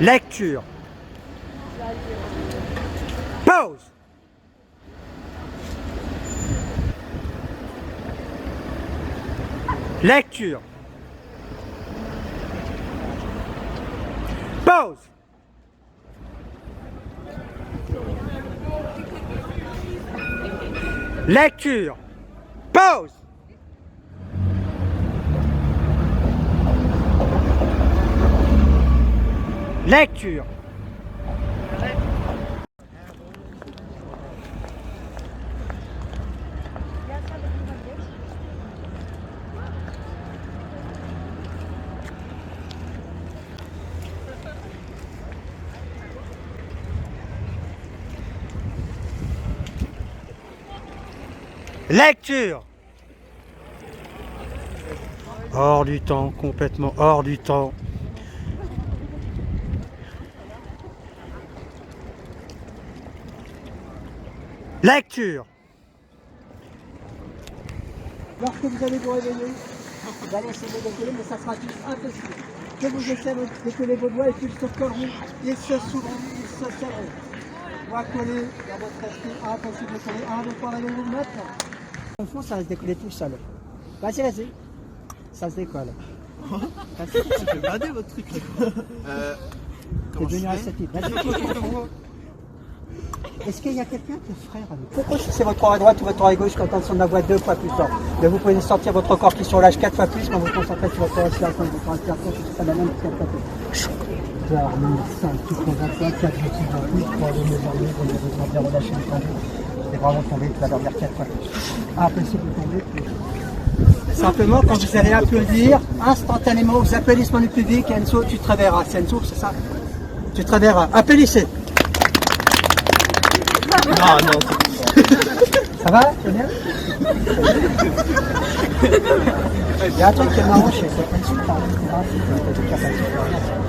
Lecture. Pause. Lecture. Pause. Lecture. Pause. Lecture. Lecture. Hors du temps, complètement hors du temps. Lecture. Lorsque vous allez vous réveiller, vous allez essayer de décoller, mais ça sera juste impossible. Que vous essayez de décoller vos doigts et qu'ils se colleront, ils se s'ouvriront, ils se serreront. Doigts collés dans votre esprit, impossible de coller. 1, 2, 3, réveillez-vous maintenant. Au fond, ça va se décoller tout seul. Vas-y, vas-y. Ça se décolle. C'est badé votre truc là. T'es devenu réceptif. Vas-y, est-ce qu'il y a quelqu'un qui est frère avec vous? Pourquoi c'est votre oreille droite ou votre oreille gauche quand on sonne la voix 2 fois plus fort? Mais vous pouvez sortir votre corps qui surlâche 4 fois plus quand vous vous concentrez sur votre respiration. Votre respiration, c'est la même 4 fois plus. 2, 5, 6, 23, 4, 6, 28, 3, 2, 9, 2, 9, relâcher un temps. C'est vraiment tombé, tu vas dormir 4 fois plus. Impossible de tomber plus. Simplement, quand vous allez applaudir, instantanément, vous applaudissements du public, Enzo, tu te réveilleras. C'est Enzo, c'est ça? Tu te réveilleras. Applaudissez. Non, non. Ça va? C'est bien? Il y a un truc qui est marrant chez toi.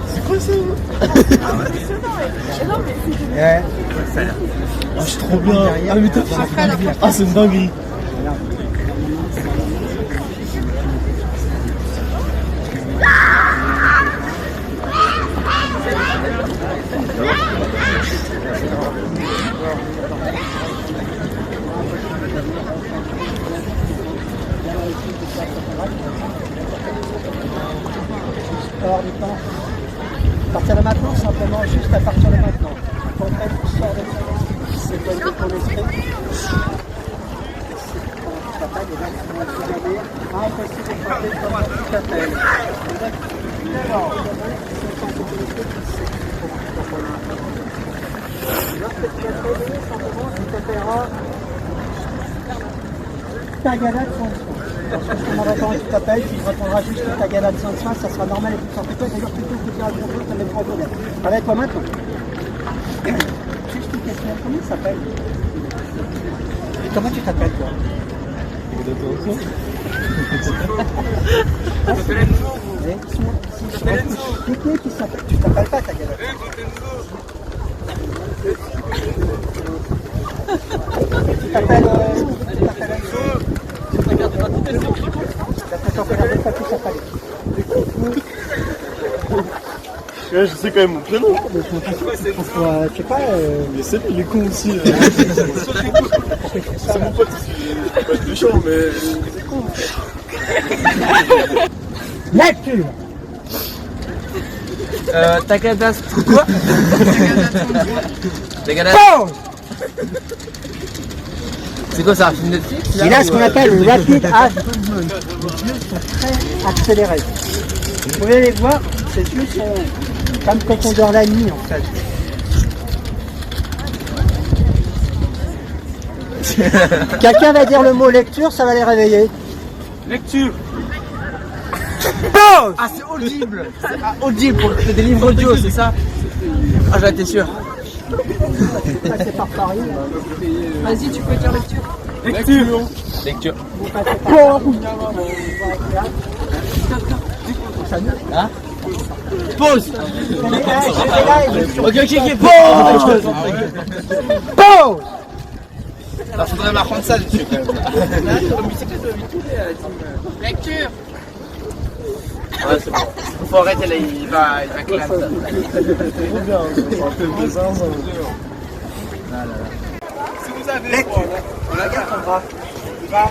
C'est quoi ça? Ouais. Ah, je suis trop bien. Ah, mais t'as fait. Ah, c'est une dinguerie. Hors du temps. À partir de maintenant, simplement, juste à partir de maintenant. Ton tête sort de ton esprit. C'est quoi que ton esprit? Tu t'appelles, et là, tu vas te regarder. Impossible de parler comment tu t'appelles. Alors, c'est ton esprit qui sait comment tu t'appelles. Lorsque tu vas te réveiller, simplement, tu t'appelleras Tagada de son soin. Lorsque je demanderai comment tu t'appelles, tu répondras juste Tagada de son soin, ça sera normal et tout ça. D'ailleurs, plutôt que de dire à ton frère, ça ne met pas au problème. Avec toi maintenant. Juste une question, comment tu t'appelles? Comment tu t'appelles, toi? Tu t'appelles pas Tagada. Tu t'appelles Enzo. Ouais, je sais quand même mon prénom. Je sais pas. Mais c'est il est con aussi. C'est mon pote, il est pas méchant, mais il est con. Lecture. Tagada, quoi? Tagada. Pause. C'est quoi ça, un film Netflix? Il a ce qu'on appelle le rapid eye movement. Les yeux sont très accélérés. Vous pouvez les voir, ces yeux sont comme quand on dort la nuit en fait. Quelqu'un va dire le mot lecture, ça va les réveiller. Lecture. Pause. Ah, c'est audible! C'est audible pour des livres audio, c'est ça? Ah, j'en étais sûr. Passez par Paris. Vas-y, tu peux dire lecture. Lecture. Lecture. Vous passez par Hein? Pause! Ok, Pause. Pause. Alors, faudrait m'apprendre ça dessus quand même. Lecture. Ouais, c'est bon. Faut arrêter là, il va claquer. Trop bien, ça fait plaisir. Si vous avez. Regarde ton bras. Il va.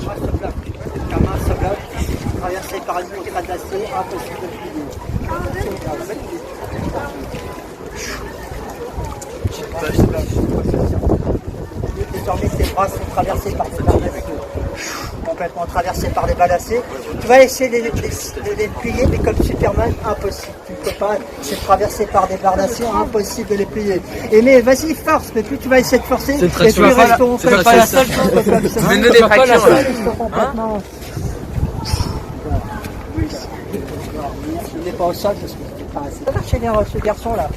Reste plat. Ta main se bloque. Traversée par une crête d'acier, impossible de plier. Désormais, tes bras sont traversés par des barres d'acier. Complètement traversés par des balles d'acier. Tu vas essayer de les plier, mais comme Superman, impossible. Tu ne peux pas, c'est traversé par des barres d'acier, impossible de les plier. Et mais vas-y, force, mais plus tu vas essayer de forcer, et plus c'est pas la seule chose. Mais ne des fractures là. Il n'est pas au sol parce que c'est pas assez. Va marcher vers ce garçon là.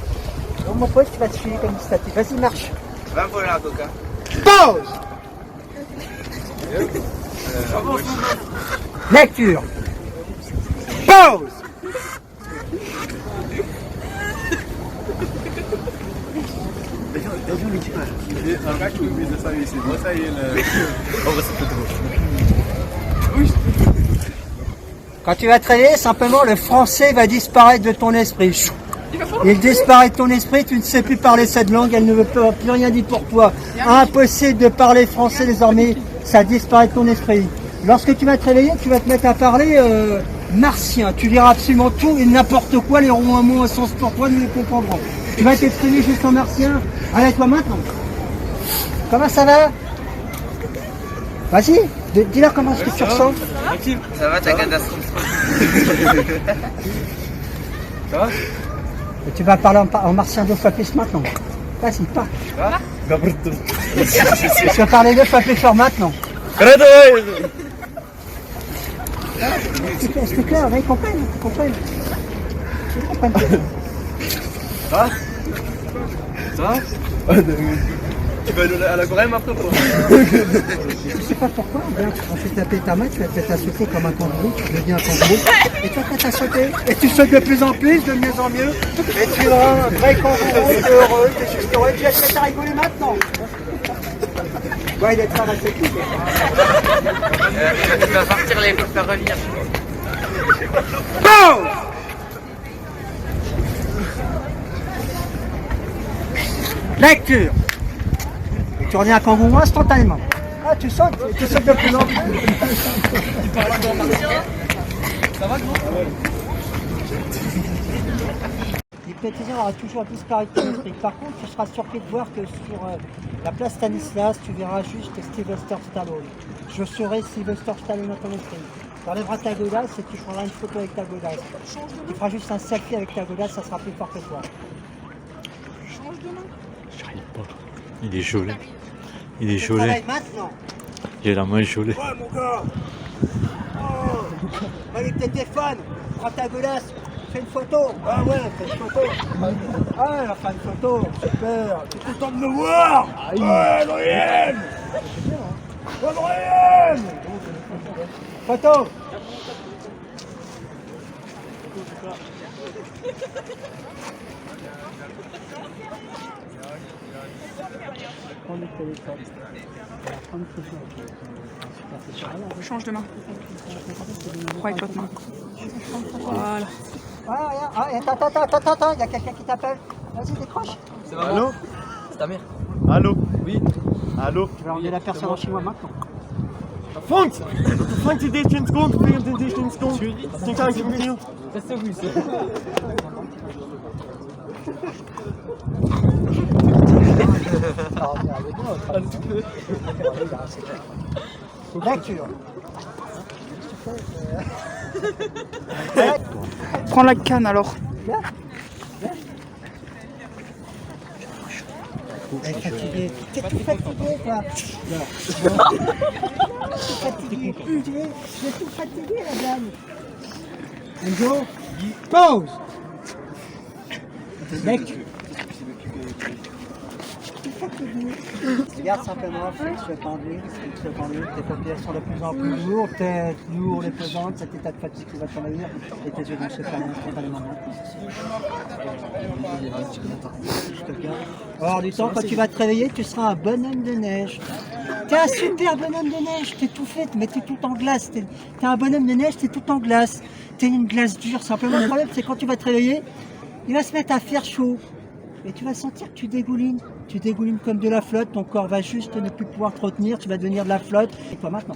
Donc mon pote, tu vas te filer comme une statue. Vas-y, marche. Va voler un coca. Pause. Lecture. Pause. Quand tu vas te réveiller, simplement le français va disparaître de ton esprit. Il disparaît de ton esprit, tu ne sais plus parler cette langue, elle ne veut plus rien dire pour toi. Impossible de parler français désormais, ça disparaît de ton esprit. Lorsque tu vas te réveiller, tu vas te mettre à parler martien. Tu diras absolument tout et n'importe quoi, les ronds à mots à sens pour toi, nous les comprendrons. Tu vas t'exprimer juste en martien. Allez, toi maintenant. Comment ça va? Vas-y, dis-leur comment est-ce que tu ressens. Ça va, ta catastrophe. Ça va? Et tu vas parler en martien 2 fois plus maintenant. Vas-y, pas. Tu vas parler 2 fois plus fort maintenant. C'est clair, ils comprennent, ils comprennent. Ils comprennent. Ça va? Ça va? Tu vas aller à la Gorème après quoi? Je sais pas pourquoi, bien, quand tu tapes ta main, tu vas peut-être à sauter comme un kangourou, tu deviens un kangourou, et tu vas peut-être à sauter, et tu sautes de plus en plus, de mieux en mieux, et tu seras un vrai kangourou, t'es heureux, t'es juste heureux, tu vas te mettre à rigoler maintenant. Ouais, il est très respecté. Tu vas partir les pour faire revenir. Pause. Lecture. Et tu reviens à kangourou instantanément. Ah, tu sautes de plus en plus. Tu parles encore martien? Ça va, gros? L'hypnotiseur aura toujours disparu de ton esprit. Par contre, tu seras surpris de voir que sur la place Stanislas, tu verras juste Sylvester Stallone. Je serai Sylvester Stallone dans ton esprit. Tu enlèveras ta godasse et tu prendras une photo avec ta godasse. Tu feras juste un selfie avec ta godasse, ça sera plus fort que toi. J'arrive pas. Il est gelé. Il est Tu gelé. travailles maintenant. J'ai la main gelée. Ouais, mon gars. Oh. Allez, téléphone. Prends ta godasse. Fais une photo. Ah ouais, fais une photo. Ah, elle va faire une photo. Super. Tu es content de me voir? Ouais, Adrien. Adrien. Photo. Prends le téléphone. Change de main. Prends avec l'autre main. Voilà. Ah, attends, il y a quelqu'un qui t'appelle. Vas-y, décroche. C'est maman. Allô? C'est ta mère. Allô? Oui. Allô? Tu vas emmener la personne en chinois maintenant. Frank! Frank, die deed geen skoon, tegen den deed geen skoon. Die kan ik niet meer. Ça c'est oui, ça. Lecture. Prends la canne alors. T'es fatigué. T'es tout fatigué, toi. Fatigué. Tu es tout fatigué, la dame. Bonjour. Pause. Lecture. Regarde simplement, fixe le tendu, tes paupières sont de plus en plus lourdes, tête lourde et pesante, cet état de fatigue qui va t'envahir et tes yeux vont se fermer instantanément. Je te garde. Hors du temps, quand tu vas te réveiller, tu seras un bonhomme de neige. T'es un super bonhomme de neige, t'es tout fait, mais t'es tout en glace. T'es un bonhomme de neige, t'es tout en glace. T'es une glace dure. Simplement, le problème, c'est quand tu vas te réveiller, il va se mettre à faire chaud. Et tu vas sentir que tu dégoulines. Tu dégoulines comme de la flotte, ton corps va juste ne plus pouvoir te retenir, tu vas devenir de la flotte. Et toi maintenant?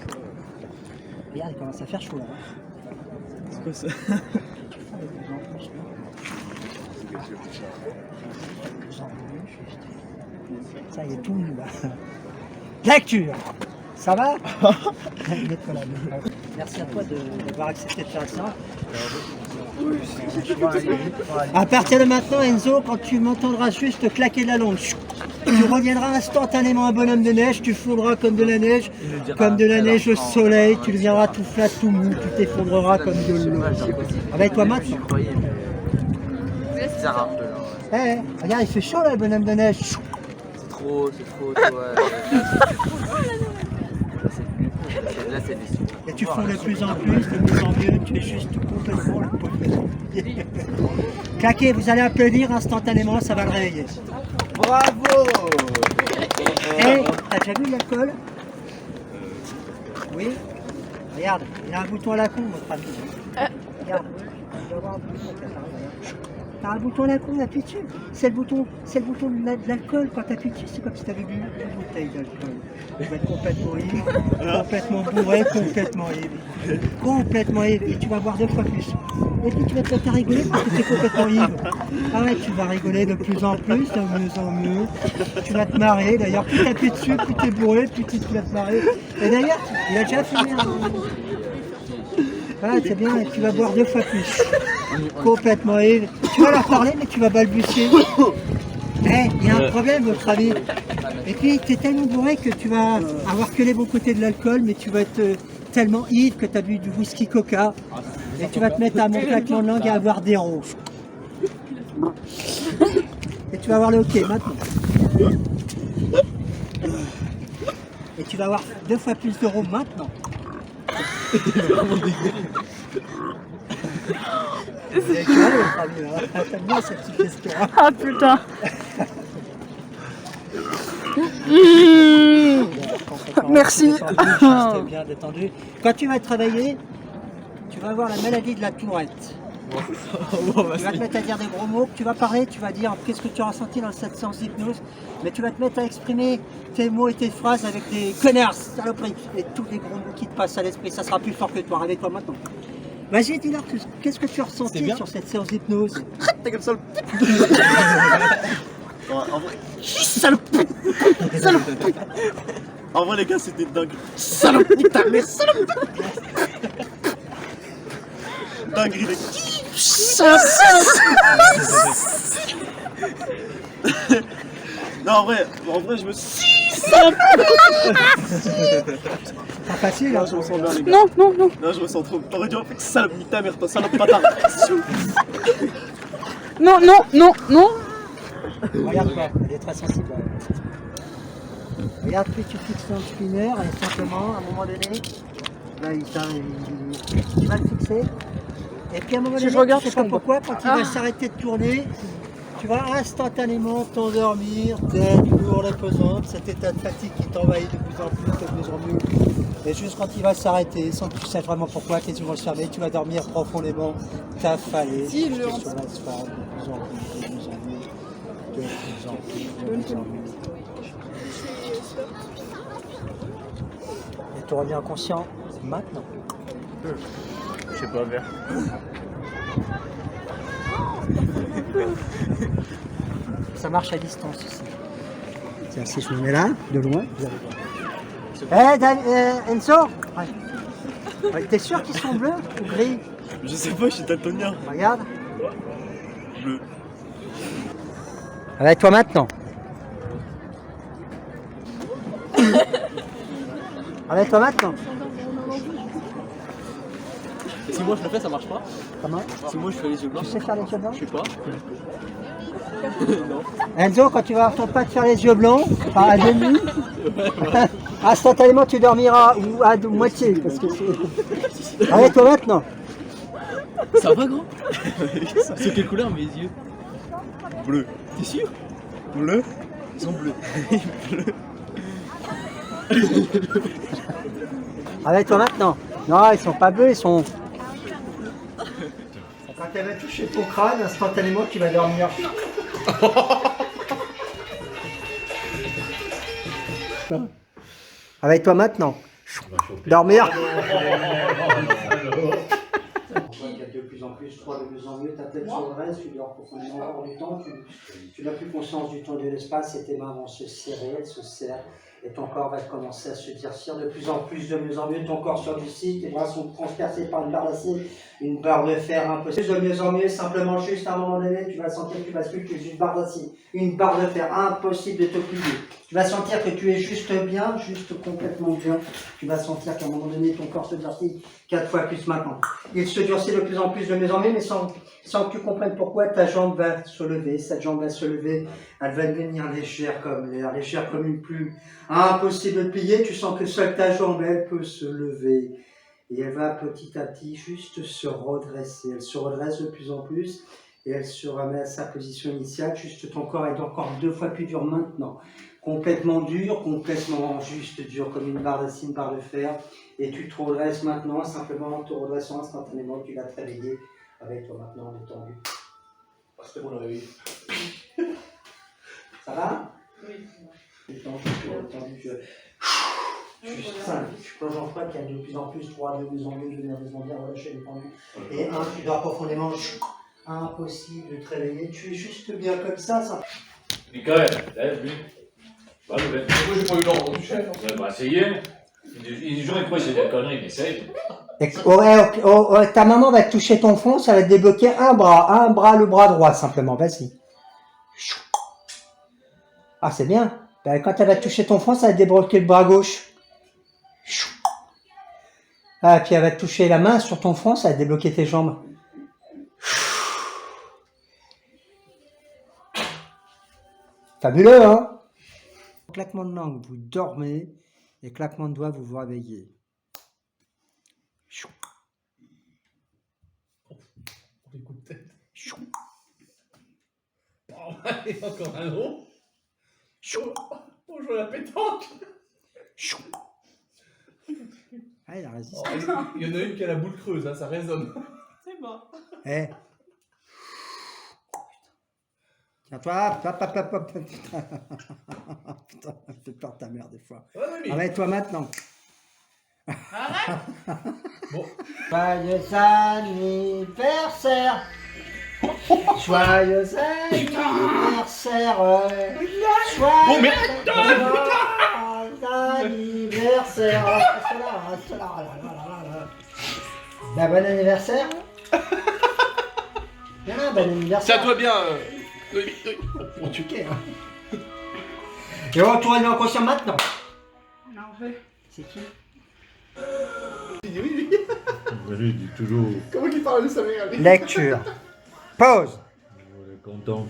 Regarde, il commence à faire chaud là. C'est quoi ça? Ça y est, tout nu là. Lecture. Ça va? Merci à toi d'avoir accepté de faire ça. À partir de maintenant, Enzo, quand tu m'entendras juste claquer de la langue, tu reviendras instantanément un bonhomme de neige, tu fondras comme de la neige au soleil, tu deviendras tout flat, tout mou, tu t'effondreras comme de l'eau. Avec toi maintenant. Eh, regarde, il fait chaud là, le bonhomme de neige. C'est trop, Là, c'est déçu. Et tu fonds de plus en mieux, tu es juste tout complètement là. Claquez, vous allez applaudir instantanément, ça va le réveiller. Bravo! Eh, t'as déjà vu l'alcool? Oui? Regarde, il y a un bouton à la con, votre ami. Regarde. T'as un bouton à la con, appuie dessus. C'est le bouton de l'alcool. Quand t'appuies dessus, c'est comme si t'avais bu une bouteille d'alcool. Tu vas être complètement ivre, complètement bourré, complètement ivre. Et tu vas boire 2 fois plus. Et puis tu vas te mettre à rigoler parce que t'es complètement ivre. Ah ouais, tu vas rigoler de plus en plus, de mieux en mieux. Tu vas te marrer. D'ailleurs, plus t'appuies dessus, plus t'es bourré, plus tu vas te marrer. Et d'ailleurs, il a déjà fumé un... Ah, c'est bien, tu vas boire 2 fois plus. Complètement ivre. Tu vas leur parler, mais tu vas balbutier. Eh, il y a un problème, votre ami. Et puis, tu es tellement bourré que tu vas avoir que les bons côtés de l'alcool, mais tu vas être tellement ivre que tu as bu du whisky coca. Et tu vas te mettre à monter avec ton langue et à avoir des rouges. Et tu vas avoir le hockey maintenant. Et tu vas avoir 2 fois plus de rhum maintenant. T'aimes bien cette petite question. Ah putain. Merci. C'était bien détendu. Quand tu vas travailler, tu vas avoir la maladie de la tourette. Tu vas te mettre à dire des gros mots, tu vas parler, tu vas dire qu'est-ce que tu as ressenti dans cette séance d'hypnose, mais tu vas te mettre à exprimer tes mots et tes phrases avec des connards, saloperies, et tous les gros mots qui te passent à l'esprit, ça sera plus fort que toi, avec toi maintenant. Vas-y, dis-leur, qu'est-ce que tu as ressenti sur cette séance d'hypnose? T'es comme ça le... En vrai... En vrai les gars c'était dingue. Salope, nique ta mère, salope. Dinguerie les gars. Non en vrai je me suis... Pas facile, hein? Je me sens bien les gars. Non, non, non. Non je me sens trop... T'aurais dû en fait salope, nique ta mère, toi salope bâtard. Non, non, non, non. Regarde-toi, elle est très sensible. Regarde, puis tu fixes ton spinner et simplement, à un moment donné, là, tu vas le fixer. Et puis à un moment donné, regarde, tu sais je pas tombe. pourquoi, quand il va s'arrêter de tourner, tu vas instantanément t'endormir, tête lourde et pesante, cet état de fatigue qui t'envahit de plus en plus, Et juste quand il va s'arrêter, sans que tu sais vraiment pourquoi, tes yeux vont se fermer, tu vas dormir profondément, t'affaler, Si, je sur rentre. l'asphalte, de plus en plus, de plus en plus, de plus en plus, de plus en plus. Et tu reviens conscient maintenant. Je sais pas vers. Ça marche à distance aussi. Tiens, si je me mets là, de loin, vous allez voir. Enzo, ouais. T'es sûr qu'ils sont bleus ou gris? Je sais pas, je suis daltonien. Regarde. Bleu. Avec toi maintenant. Avec toi maintenant. Si moi je le fais, ça marche pas. Comment? Si moi je fais les yeux blancs, Tu sais faire les yeux blancs? je sais pas. Enzo, quand tu vas avoir ton pas de faire les yeux blancs, enfin à demi, instantanément tu dormiras ou à moitié. Parce que c'est... Avec toi maintenant. Ça va grand? C'est quelle couleur mes yeux? Bleu. T'es sûr? Bleu. Ils sont bleus. Avec toi maintenant. Non, ils sont pas bleus, ils sont... Quand elle va toucher ton crâne, instantanément tu vas dormir. Avec toi maintenant. Dormir. De plus en plus, toi de mieux en mieux, ta tête sur le reste, tu dors profondément hors du temps, tu n'as plus conscience du temps et de l'espace et tes mains vont se serrer, elles se serrent et ton corps va commencer à se durcir de plus en plus, de mieux en mieux, ton corps sur du site, tes bras sont transpercés par une barre d'acier, une barre de fer impossible, de mieux en mieux, simplement juste à un moment donné, tu vas sentir que tu bascules, tu es une barre d'acier, une barre de fer, impossible de te plier. Tu vas sentir que tu es juste bien, juste complètement bien. Tu vas sentir qu'à un moment donné, ton corps se durcit 4 fois plus maintenant. Il se durcit de plus en plus, de mieux en mieux, mais sans que tu comprennes pourquoi ta jambe va se lever. Cette jambe va se lever, elle va devenir légère comme l'air, légère comme une plume. Impossible de plier, tu sens que seule ta jambe, elle peut se lever. Et elle va petit à petit juste se redresser. Elle se redresse de plus en plus et elle se remet à sa position initiale. Juste ton corps est encore 2 fois plus dur maintenant. Complètement dur, complètement juste dur comme une barre d'acier, une barre de fer. Et tu te redresses maintenant, simplement en te redressant instantanément, tu vas te réveiller avec toi maintenant détendu. C'était bon le réveil. Ça va? Oui. Détendu, tu plonges en froid, qui a de plus en plus, 3, de mieux en mieux, relâché, détendu. Et 1, tu dors profondément, impossible de te réveiller, tu es juste bien comme ça. Michael, lève-lui. Va le mettre. Pourquoi j'ai pas eu le temps de toucher? Ouais, bah, essayez. Il joue avec moi, c'est des conneries, mais essaye. Ta maman va te toucher ton front, ça va te débloquer un bras, le bras droit simplement, vas-y. Ah, c'est bien. Ben, quand elle va te toucher ton front, ça va te débloquer le bras gauche. Ah, puis elle va te toucher la main sur ton front, ça va te débloquer tes jambes. Fabuleux, hein? Claquement de langue, vous dormez, et claquement de doigts, vous vous réveillez. Des coups de tête. Oh, allez, encore un autre. On joue à la pétanque. Ah, il a résisté. Oh, il y en a une qui a la boule creuse, hein, ça résonne. C'est bon. Eh. Tiens-toi, hop. Putain, ça fait peur ta mère des fois. Ouais, mais... Arrête-toi maintenant. Arrête. Bon. Joyeux anniversaire. Joyeux anniversaire. Joyeux anniversaire. Bah, bon anniversaire. Bien, bon anniversaire. Tiens-toi bien. On tuquait, hein. Et on tourne en conscient maintenant. Non, je... C'est qui? Il dit oui. Lui, il dit toujours. Comment il parle de sa mère? Lecture. Pause. On est content.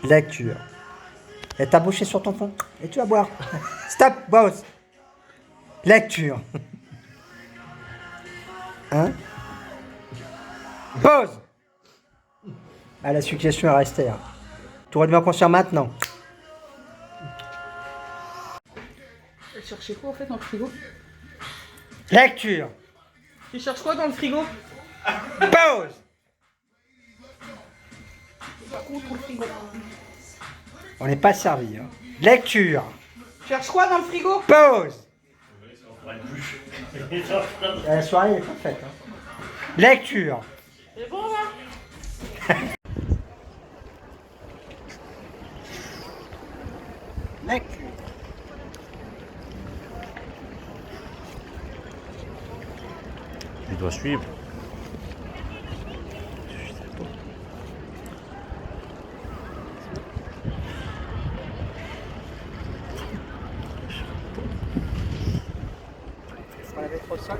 Lecture. Et ta bouche est sur ton fond. Et tu vas boire. Stop, pause. Lecture. Hein? Pause. Ah, la suggestion est restée. Hein. Tu redeviens conscient maintenant. Tu cherchais quoi en fait dans le frigo? Lecture. Tu cherches quoi dans le frigo? Pause. On n'est pas servi. Hein. Lecture. Tu cherches quoi dans le frigo? Pause. La soirée est pas faite. Hein. Lecture. C'est bon là? Lecture. Il doit suivre. On avait trop ça,